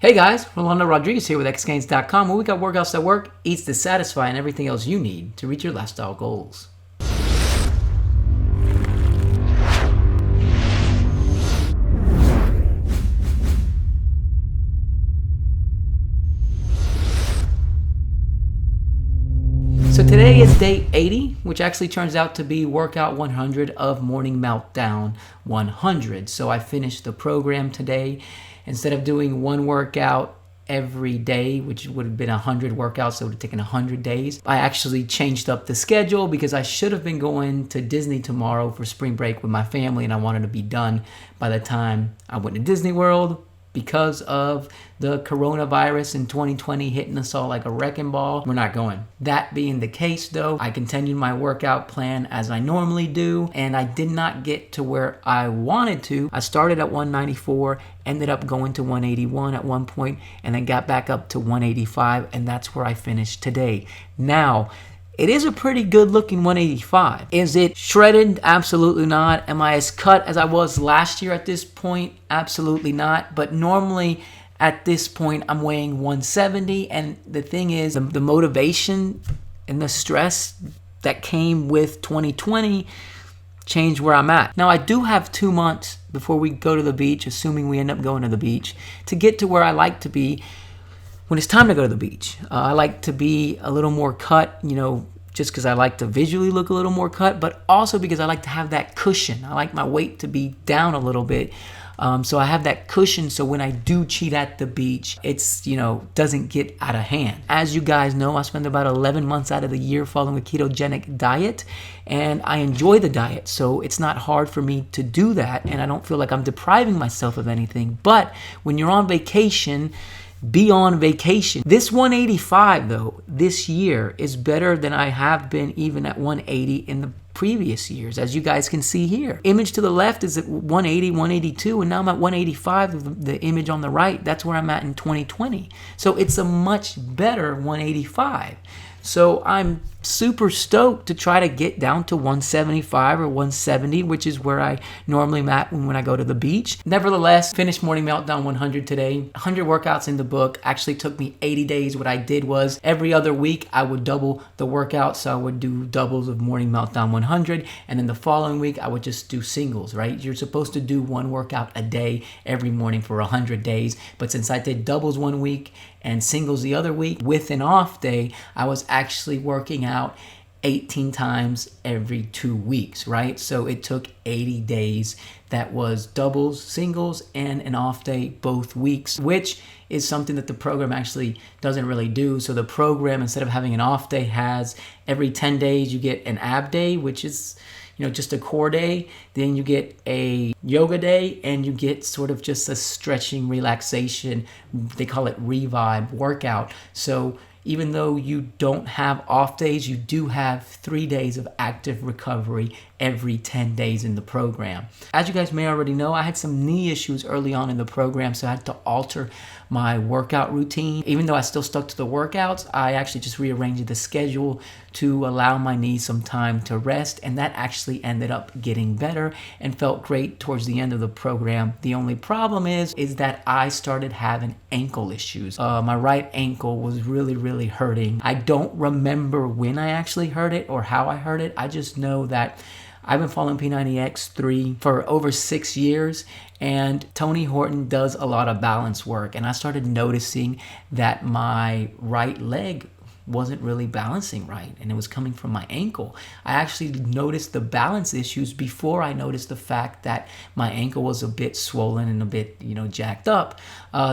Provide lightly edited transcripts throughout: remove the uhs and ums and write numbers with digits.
Hey guys, Rolando Rodriguez here with xgains.com, where we got workouts that work, eats to satisfy, and everything else you need to reach your lifestyle goals. So today is day 80, which actually turns out to be workout 100 of Morning Meltdown 100. So I finished the program today. Instead of doing one workout every day, which would have been 100 workouts, so it would have taken 100 days, I actually changed up the schedule because I should have been going to Disney tomorrow for spring break with my family, and I wanted to be done by the time I went to Disney World. Because of the coronavirus in 2020 hitting us all like a wrecking ball, we're not going. That being the case though, I continued my workout plan as I normally do, and I did not get to where I wanted to. I started at 194, ended up going to 181 at one point, and then got back up to 185, and that's where I finished today. Now, it is a pretty good looking 185. Is it shredded? Absolutely not. Am I as cut as I was last year at this point? Absolutely not. But normally at this point I'm weighing 170, and the thing is the motivation and the stress that came with 2020 changed where I'm at. Now I do have 2 months before we go to the beach, assuming we end up going to the beach, to get to where I like to be when it's time to go to the beach. I like to be a little more cut, just because I like to visually look a little more cut, but also because I like to have that cushion. I like my weight to be down a little bit. So I have that cushion, so when I do cheat at the beach, it's, doesn't get out of hand. As you guys know, I spend about 11 months out of the year following a ketogenic diet, and I enjoy the diet, so it's not hard for me to do that, and I don't feel like I'm depriving myself of anything. But when you're on vacation, be on vacation. This 185 though, this year is better than I have been even at 180 in the previous years, as you guys can see here. Image to the left is at 180, 182, and now I'm at 185. The image on the right, that's where I'm at in 2020. So it's a much better 185. So I'm super stoked to try to get down to 175 or 170, which is where I normally am at when I go to the beach. Nevertheless, finished Morning Meltdown 100 today. 100 workouts in the book. Actually took me 80 days. What I did was every other week I would double the workout. So I would do doubles of Morning Meltdown 100, and then the following week I would just do singles, right? You're supposed to do one workout a day every morning for 100 days. But since I did doubles one week and singles the other week with an off day, I was actually working out 18 times every 2 weeks, right? So it took 80 days. That was doubles, singles, and an off day both weeks, which is something that the program actually doesn't really do. So the program, instead of having an off day, has every 10 days you get an ab day, which is just a core day. Then you get a yoga day, and you get sort of just a stretching relaxation. They call it revive workout. So even though you don't have off days, you do have 3 days of active recovery every 10 days in the program. As you guys may already know, I had some knee issues early on in the program, so I had to alter my workout routine. Even though I still stuck to the workouts, I actually just rearranged the schedule to allow my knees some time to rest, and that actually ended up getting better and felt great towards the end of the program. The only problem is that I started having ankle issues. My right ankle was really hurting. I don't remember when I actually hurt it or how I hurt it. I just know that I've been following P90X3 for over 6 years, and Tony Horton does a lot of balance work, and I started noticing that my right leg wasn't really balancing right, and it was coming from my ankle. I actually noticed the balance issues before I noticed the fact that my ankle was a bit swollen and a bit, jacked up.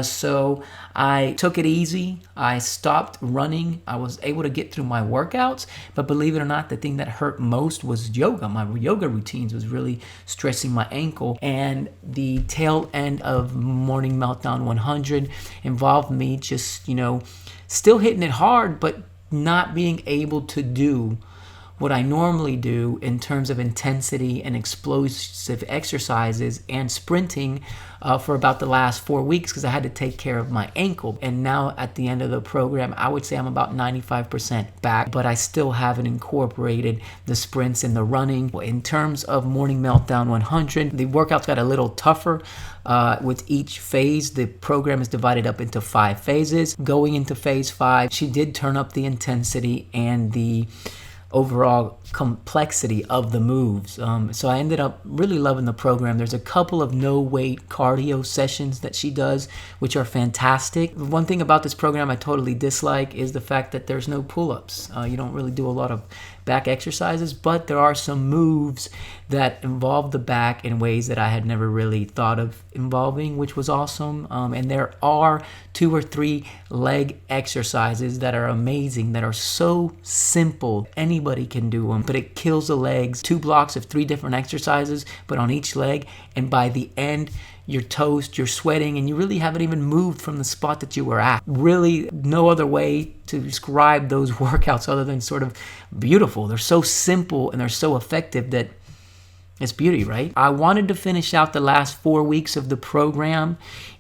So I took it easy. I stopped running. I was able to get through my workouts, but believe it or not, the thing that hurt most was yoga. My yoga routines was really stressing my ankle, and the tail end of Morning Meltdown 100 involved me just, still hitting it hard, but not being able to do what I normally do in terms of intensity and explosive exercises and sprinting for about the last 4 weeks because I had to take care of my ankle. And now at the end of the program, I would say I'm about 95% back, but I still haven't incorporated the sprints and the running. In terms of Morning Meltdown 100, the workouts got a little tougher with each phase. The program is divided up into 5 phases. Going into phase 5, she did turn up the intensity and the overall complexity of the moves. So I ended up really loving the program. There's a couple of no weight cardio sessions that she does, which are fantastic. One thing about this program I totally dislike is the fact that there's no pull-ups. You don't really do a lot of back exercises, but there are some moves that involve the back in ways that I had never really thought of involving, which was awesome. And there are 2 or 3 leg exercises that are amazing, that are so simple. Anybody can do them, but it kills the legs. 2 blocks of 3 different exercises, but on each leg. And by the end, you're toast, you're sweating, and you really haven't even moved from the spot that you were at. Really, no other way to describe those workouts other than sort of beautiful. They're so simple and they're so effective that it's beauty, right? I wanted to finish out the last 4 weeks of the program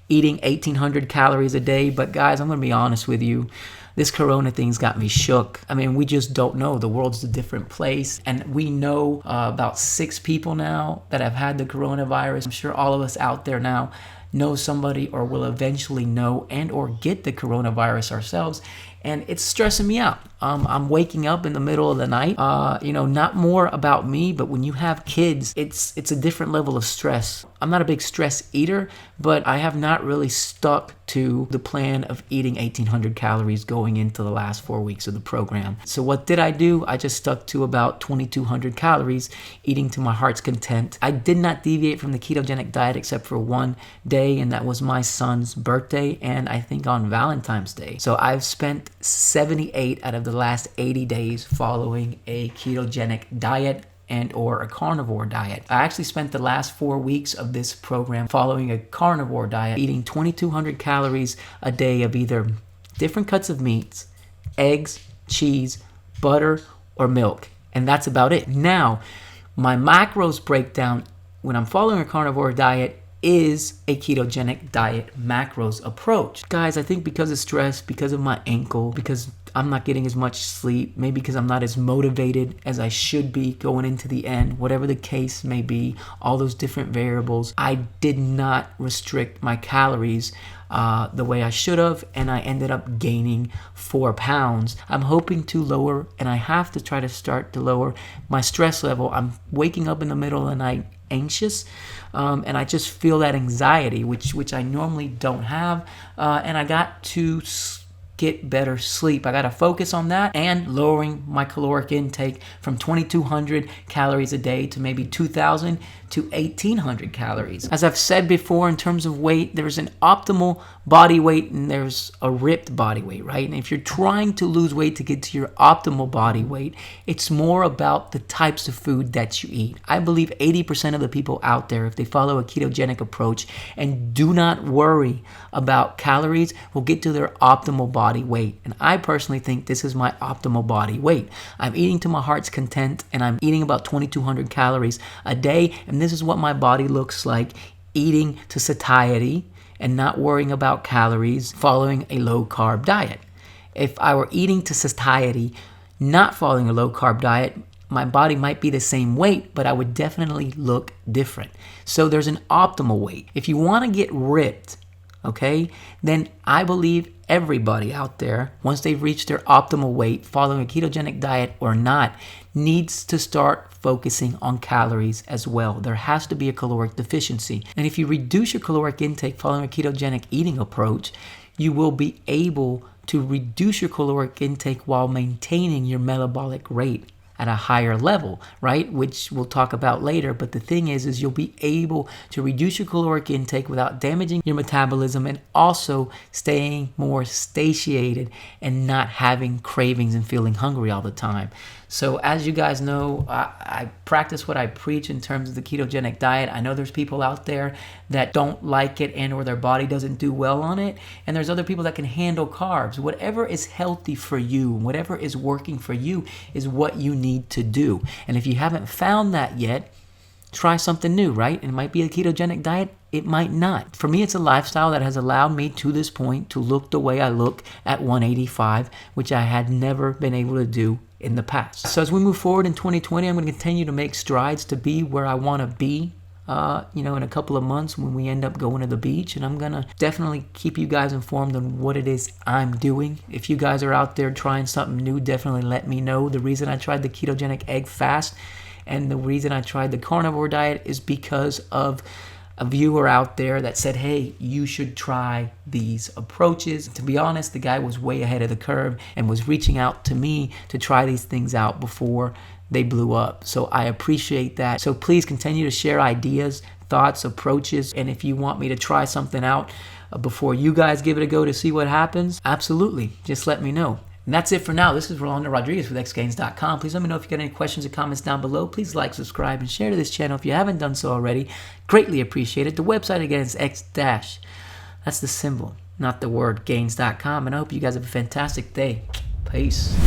eating 1,800 calories a day, but guys, I'm gonna be honest with you. This corona thing's got me shook. I mean, we just don't know. The world's a different place. And we know about 6 people now that have had the coronavirus. I'm sure all of us out there now know somebody or will eventually know and or get the coronavirus ourselves. And it's stressing me out. I'm waking up in the middle of the night. Not more about me, but when you have kids, it's a different level of stress. I'm not a big stress eater, but I have not really stuck to the plan of eating 1,800 calories going into the last 4 weeks of the program. So what did I do? I just stuck to about 2,200 calories, eating to my heart's content. I did not deviate from the ketogenic diet except for one day, and that was my son's birthday, and I think on Valentine's Day. So I've spent 78 out of the last 80 days following a ketogenic diet and or a carnivore diet. I actually spent the last 4 weeks of this program following a carnivore diet, eating 2,200 calories a day of either different cuts of meats, eggs, cheese, butter, or milk. And that's about it. Now, my macros breakdown when I'm following a carnivore diet is a ketogenic diet macros approach. Guys, I think because of stress, because of my ankle, because I'm not getting as much sleep, maybe because I'm not as motivated as I should be going into the end, whatever the case may be, all those different variables, I did not restrict my calories the way I should have, and I ended up gaining 4 pounds. I'm hoping to lower, and I have to try to start to lower my stress level. I'm waking up in the middle of the night anxious, and I just feel that anxiety, which I normally don't have, and I got to get better sleep. I got to focus on that and lowering my caloric intake from 2,200 calories a day to maybe 2,000 to 1,800 calories. As I've said before, in terms of weight, there's an optimal body weight and there's a ripped body weight, right? And if you're trying to lose weight to get to your optimal body weight, it's more about the types of food that you eat. I believe 80% of the people out there, if they follow a ketogenic approach and do not worry about calories, will get to their optimal body weight. And I personally think this is my optimal body weight. I'm eating to my heart's content and I'm eating about 2,200 calories a day. And this is what my body looks like eating to satiety and not worrying about calories, following a low-carb diet. If I were eating to satiety, not following a low-carb diet, my body might be the same weight, but I would definitely look different. So there's an optimal weight. If you want to get ripped, okay, then I believe everybody out there, once they've reached their optimal weight, following a ketogenic diet or not, needs to start focusing on calories as well. There has to be a caloric deficiency. And if you reduce your caloric intake following a ketogenic eating approach, you will be able to reduce your caloric intake while maintaining your metabolic rate at a higher level, right? Which we'll talk about later. But the thing is you'll be able to reduce your caloric intake without damaging your metabolism and also staying more satiated and not having cravings and feeling hungry all the time. So as you guys know, I practice what I preach in terms of the ketogenic diet. I know there's people out there that don't like it and or their body doesn't do well on it. And there's other people that can handle carbs. Whatever is healthy for you, whatever is working for you is what you need to do. And if you haven't found that yet, try something new, right? It might be a ketogenic diet. It might not. For me, it's a lifestyle that has allowed me to this point to look the way I look at 185, which I had never been able to do in the past. So as we move forward in 2020, I'm going to continue to make strides to be where I want to be, in a couple of months when we end up going to the beach. And I'm going to definitely keep you guys informed on what it is I'm doing. If you guys are out there trying something new, definitely let me know. The reason I tried the ketogenic egg fast and the reason I tried the carnivore diet is because of a viewer out there that said, hey, you should try these approaches. To be honest, the guy was way ahead of the curve and was reaching out to me to try these things out before they blew up. So I appreciate that. So please continue to share ideas, thoughts, approaches. And if you want me to try something out before you guys give it a go to see what happens, absolutely, just let me know. And that's it for now. This is Rolando Rodriguez with xgains.com. Please let me know if you got any questions or comments down below. Please like, subscribe, and share to this channel if you haven't done so already. Greatly appreciate it. The website again is x-. That's the symbol, not the word, gains.com. And I hope you guys have a fantastic day. Peace.